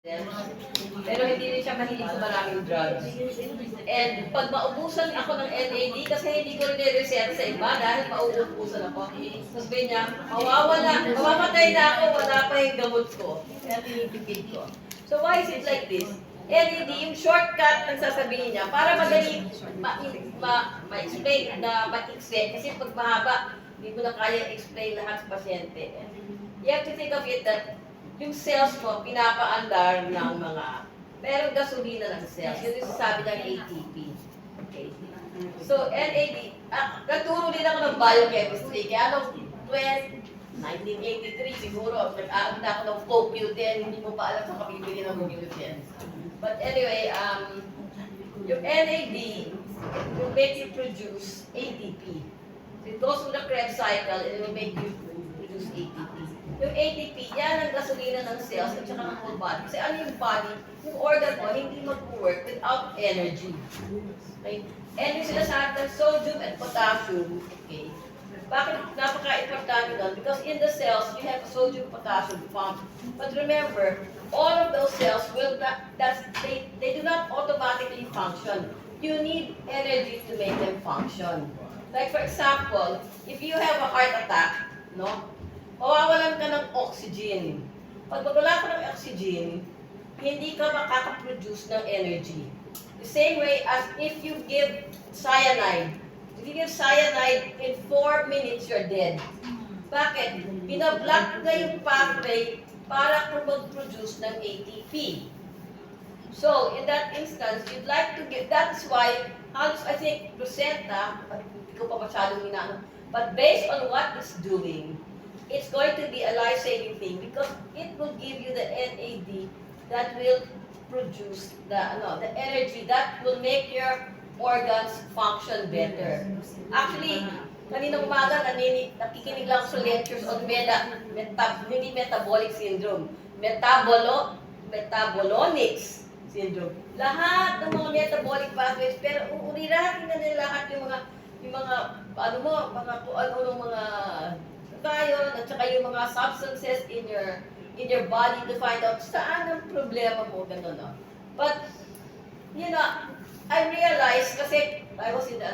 Pero hindi rin siya mahilig sa maraming drugs. And pag maubusan ako ng NAD, kasi hindi ko rin reset sa iba dahil mauubusan ako. Sabi niya, mamamatay na ako, wala pa yung gamot ko. Kaya tinitipid ko. So why is it like this? NAD, yung shortcut ang sasabihin niya, para madali ma-explain na ma-explain. Kasi pag mahaba, hindi ko na kaya explain lahat sa pasyente. You have to think of it that yung cells mo, pinapaandar ng merong gasolina ng cells. Yun yung sabi ng ATP. Okay. So, NAD, naturo din ako ng biochemistry. Kaya nung 1983 siguro, nag-aam na ako ng CoQ10, hindi mo pa alam sa kabibili ng CoQ10. But anyway, yung NAD will make you produce ATP. So it goes through the Krebs cycle and it will make you produce ATP. Yung ATP, yan ang gasolina ng cells at saka ng whole body. Kasi ano yung body, yung organ mo, hindi mag-work without energy. Okay? And yung sinasabi ng sodium and potassium, okay? Bakit napaka-importante doon? Because in the cells, you have sodium-potassium pump. But remember, all of those cells will not, they do not automatically function. You need energy to make them function. Like for example, if you have a heart attack, no? Mawawalan ka ng oxygen. Pag wala ka ng oxygen, hindi ka makakaproduce ng energy. The same way as if you give cyanide. If you give cyanide, in 4 minutes, you're dead. Bakit? Binablock na yung pathway para mag-produce ng ATP. So, in that instance, you'd like to give, that's why, halos I think, Rosetta, hindi ko pa masyadong inaano, but based on what it's doing, it's going to be a life-saving thing because it will give you the NAD that will produce the energy that will make your organs function better. Actually, kaninang umaga, nakikinig lang sa lectures on hindi metabolic syndrome, metabolonics syndrome. Lahat ng mga metabolic pathways, pero uurirahin na nila lahat yung mga tayo, at saka yung mga substances in your body to find out saan ang problema mo, gano'n, no? But, you know, I realized, kasi I was in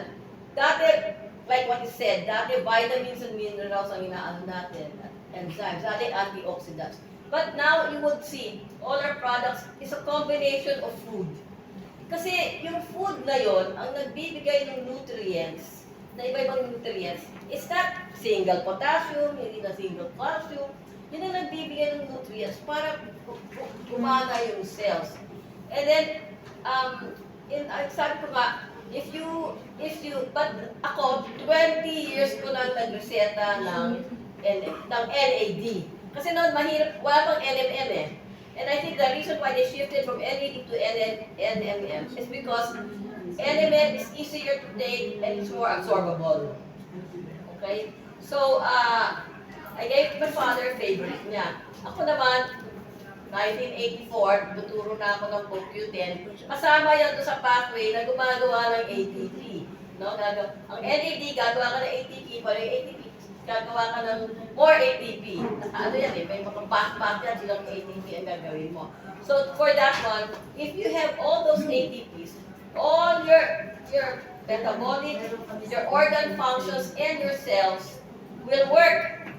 dati, like what you said, dati vitamins and minerals ang inaano natin, enzymes, dati antioxidants. But now, you would see, all our products is a combination of food. Kasi yung food na yon ang nagbibigay ng nutrients, na iba-ibang nutrients, is not single potassium, hindi na single calcium. Yun ang nagbibigay ng nutrients para gumana yung cells. And then, sabi ko nga, but ako, 20 years ko lang nagreseta ng NAD. Kasi noon, mahirap, wala pang NMN eh. And I think the reason why they shifted from NAD to NMN is because NMN is easier to take and it's more absorbable. Okay? So, I gave my father favorite niya. Ako naman, 1984, tuturo na ako ng CoQ10. Kasama yan doon sa pathway na gumagawa ng ATP. No? Ang NAD, gagawa ka ng ATP, para yung ATP, gagawa ka ng more ATP. Ano yan eh, may mga back yan, silang ATP ang gagawin mo. So, for that one, if you have all those ATPs, all your metabolic, your organ functions, and your cells will work.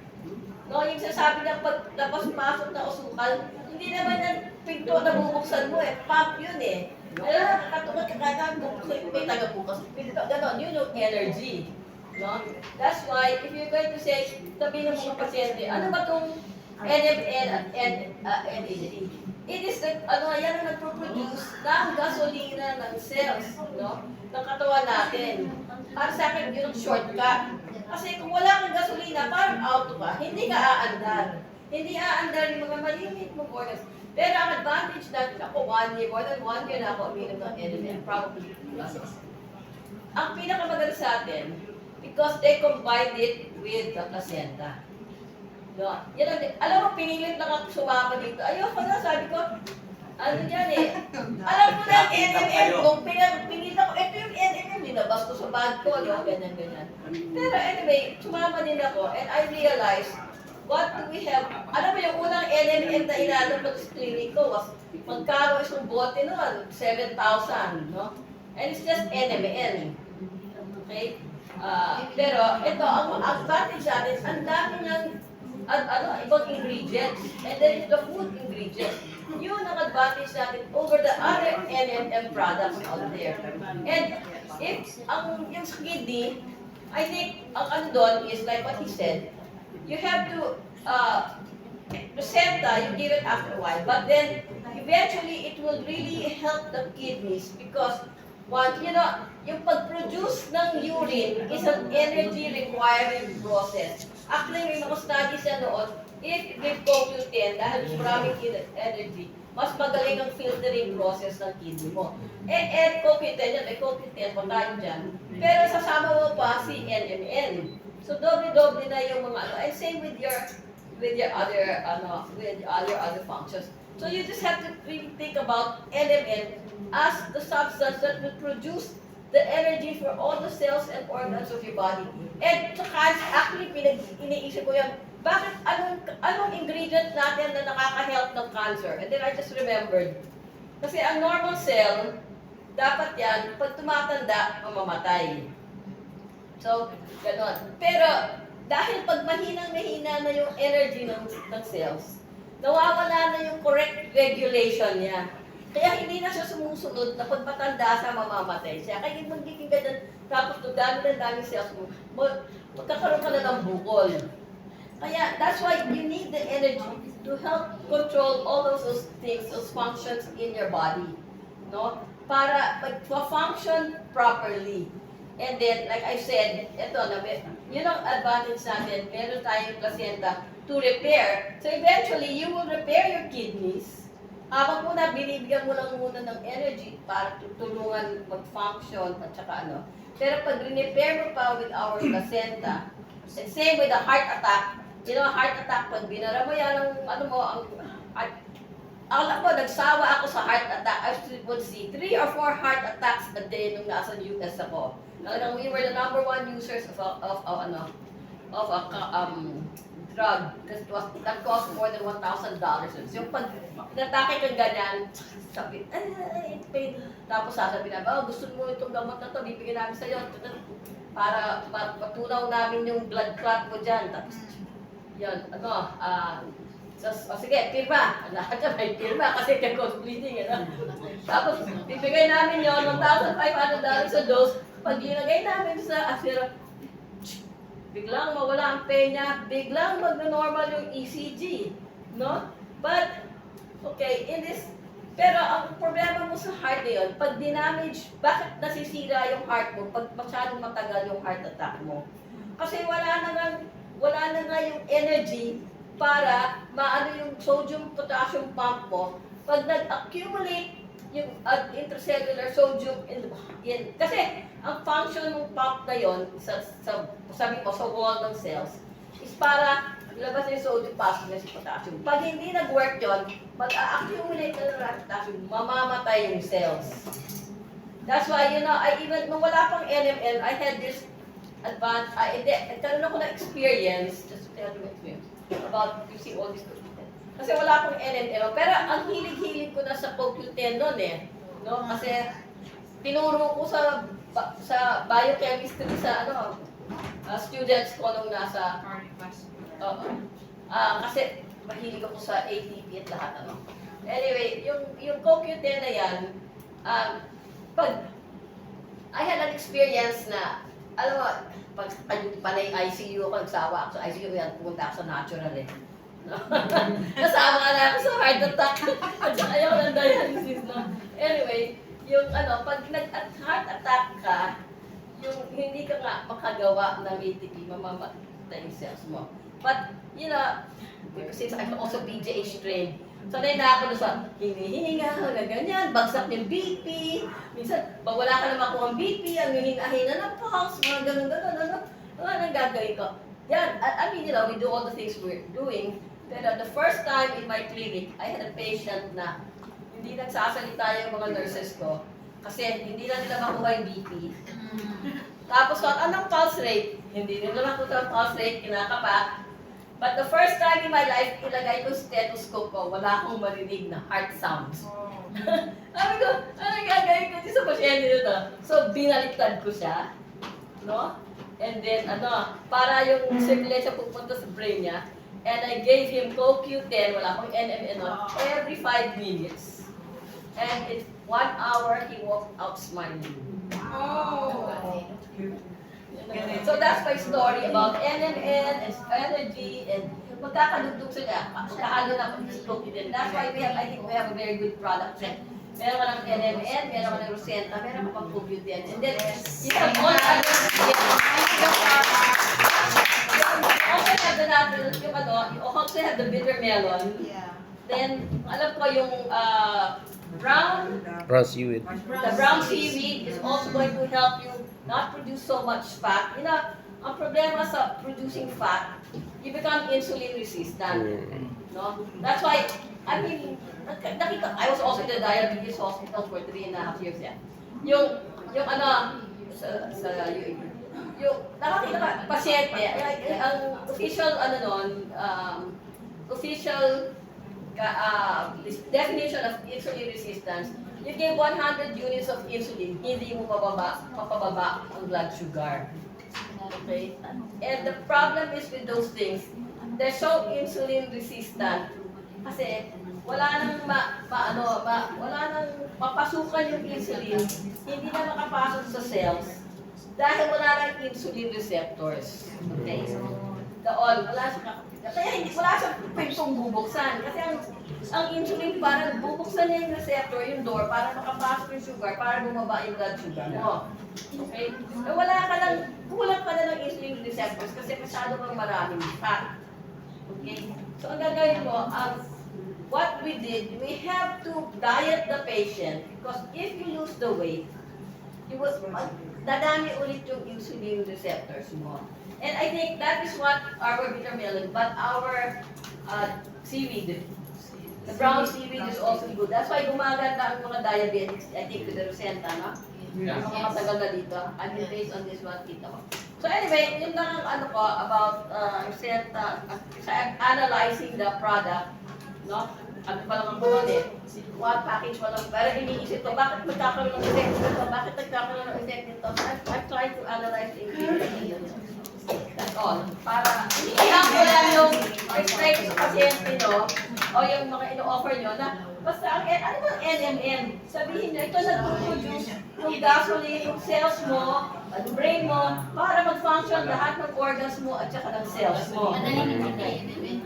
No, yung sasabi ng pag pasok na usukal, hindi naman yan pinto na bubuksan mo eh. Pump yun eh. Katulad kagagawin mo, may tagabukas. Ganon, yun yung energy. No? That's why, if you're going to say, sabihin ng mga pasyente, ano ba itong NMN at NAD? It is the, yan ang nagpo-produce ng gasolina ng cells, no? Ng katawan natin. Para sa akin, yun ang shortcut. Kasi kung wala kang gasolina, parang auto ka, hindi ka aandar. Hindi aandar yung mga malimit mong organs. Pero ang advantage natin, ako 1 year, more than 1 year na ako uminom ng NMN, probably ang pinakamaganda sa atin, because they combined it with the placenta. No? Yan ang, alam mo, pinilit lang ako sumama dito. Ayoko na, sabi ko, ano dyan eh. Alam mo na, NMN, kung pinili ako, ito yung NMN, dinabas ko sa bag ko, no? Ganyan. Pero anyway, sumama din ako, and I realized what do we have? Alam mo, yung unang NMN na inano ko sa clinic ko was, magkano isang bote noon? 7,000, no? And it's just NMN. Okay? Pero ito, ang advantage natin, ang dami ng ibang ingredients. And then the food ingredients. Yun ang advantage natin over the other NMM products out there. And if yung sa kidney, I think ang ano doon is like what he said, you have to placenta, you give it after a while, but then eventually it will really help the kidneys because yung pag-produce ng urine is an energy requiring process. Actually, may mga studies na noon, if you give CoQ10, dahil mas maraming energy, mas magaling ang filtering process ng kidney mo. CoQ10 yan, may CoQ10, pagkain dyan. Pero sasama mo pa si NMN. So, doble-doble na yung mga and same with your other functions. So you just have to really think about NMN as the substance that will produce the energy for all the cells and organs of your body. And saka, actually, iniisip ko yan, bakit anong ingredient natin na nakaka-help ng cancer? And then I just remembered, kasi ang normal cell, dapat yan, pag tumatanda, mamamatay. So, gano'n. Pero, dahil pag mahinang-mahina na yung energy ng cells, nawawala na yung correct regulation niya. Kaya hindi na siya sumusunod na pag matanda siya, mamamatay siya. Kaya yung magiging ganyan, tapos to dami cells mo, magkakaroon ka na ng bukol. Kaya that's why you need the energy to help control all those things, those functions in your body. No? Para mag-function properly. And then, like I said, yun ang advantage natin, meron tayong placenta to repair. So eventually, you will repair your kidneys. Habang muna, binibigyan mo lang muna ng energy para tutulungan mag-function at saka ano. Pero pag repair mo pa with our placenta, same with the heart attack, heart attack, pag binara mo yan, alam mo, nagsawa ako sa heart attack. I would see 3 or 4 heart attacks a day nung nasa US ako. Talagang we were the #1 users of a drug that cost more than $1,000. So yung pag natake kang ganyan, sabi, pain. Tapos sasabihin na, gusto mo itong gamot na to, bibigyan namin sa'yo. Para matunaw namin yung blood clot mo dyan. Tapos, yun, sige, pirma. Lahat siya may pirma kasi kagos bleeding, Tapos, bibigay namin yun, $1,500 sa dose. Pag ilagay namin sa asira, biglang mawala ang pain niya, biglang mag-normal yung ECG, no? But, okay, pero ang problema mo sa heart na yun, pag dinamage, bakit nasisira yung heart mo pag masyadong matagal yung heart attack mo? Kasi wala na nga yung energy para maano yung sodium-potassium pump mo. Pag nag-accumulate yung intracellular sodium kasi ang function ng pump na yon sabi mo sa wall ng cells is para ilabas na yung sodium potassium. Pag hindi nag-work yon, mag-accumulate na potassium, mamamatay yung cells. That's why, nung wala pang NMN, I had this nagkaroon ako ng experience, just to tell you experience, about using all these things. Kasi wala pong NMN, pero ang hilig-hilig ko na sa CoQ10 noon no? Kasi tinuro ko sa biochemistry sa students ko nung nasa kasi mahilig ako sa ATP at lahat Anyway, yung CoQ10 na yan, pag I had an experience na alam mo, pag panay ICU ako, nagsawa ako sa ICU yan, pumunta ako sa natural Nasama na ako sa heart attack. At saka ayaw ng dialysis, Anyway, yung pag nag-heart attack ka, yung hindi ka nga makagawa ng ATP, mamamatay yung cells mo. But, since I'm also PGH trained, sanay na ako sa hinihinga, ganyan, bagsak yung BP, minsan, pag wala ka na makuha ang BP, ang hihina ng pulse, mga ganun, nang gagawin ko. Yan, we do all the things we're doing, pero the first time in my clinic, I had a patient na hindi nagsasalita yung mga nurses ko kasi hindi na nila makuha yung BP. Tapos, anong pulse rate? Hindi nila makuha yung pulse rate, kinakapat. But the first time in my life, ilagay ko stethoscope ko, wala akong marinig na heart sounds. Sabi ko, ano gagawin ko sa pasyente nito? So, binaliktad ko siya, no? And then, para yung circulation pupunta sa brain niya, and I gave him CoQ10, wala akong NMN, every 5 minutes. And in 1 hour, he walked out smiling. So that's my story about NMN and energy and magkakadugtog sila. Magkakalo na pag CoQ10. That's why I think we have a very good product set. Meron ka ng NMN, meron ka ng Rosenta, meron ka pang CoQ10. And then, you have all other you also have the bitter melon. Then, alam ko yung brown seaweed. the brown seaweed is also going to help you not produce so much fat. You know, ang problema sa producing fat, you become insulin resistant. No? That's why, I mean, I was also in the diabetes hospital for 3.5 years. Yeah. Yung yung nakakita ka, pasyente, ang official, official definition of insulin resistance, you give 100 units of insulin, hindi mo mapababa ang blood sugar. Okay? And the problem is with those things, they're so insulin resistant kasi wala nang wala nang mapasukan yung insulin, hindi na makapasok sa cells dahil wala nang insulin receptors. Okay? Doon, wala siyang pwedeng bubuksan. Kasi ang insulin parang bubuksan niya yung receptor, yung door, para makapasok yung sugar, para bumaba yung blood sugar mo. Okay? So, kulang ka na ng insulin receptors kasi masyado kang maraming fat. Okay? So, ang gagawin mo, what we did, we have to diet the patient because if you lose the weight, dadami ulit yung insulin receptors mo. And I think that is what our bitter melon, but our seaweed, the brown seaweed is also good. That's why gumaganda ang mga diabetics, I think, with the Rosenta, no? Yung mga matagal na dito. I mean, based on this one, kita ko. So anyway, yun lang ang ko about Rosenta, analyzing the product, no? Ano pa lang ang buwan one package pa lang. Pero iniisip ko, bakit magkakaroon ng effect nito? Bakit nagkakaroon ng effect nito? I've tried to analyze the ingredients. That's all. Para ilang ko lang yung straight sa pasyente nyo o yung mga ino-offer nyo na basta ano bang NMN? Sabihin nyo, ito nag-produce yung gasoline, yung cells mo, yung brain mo, para mag-function lahat ng organs mo at saka ng cells mo. Thank you, ma'am.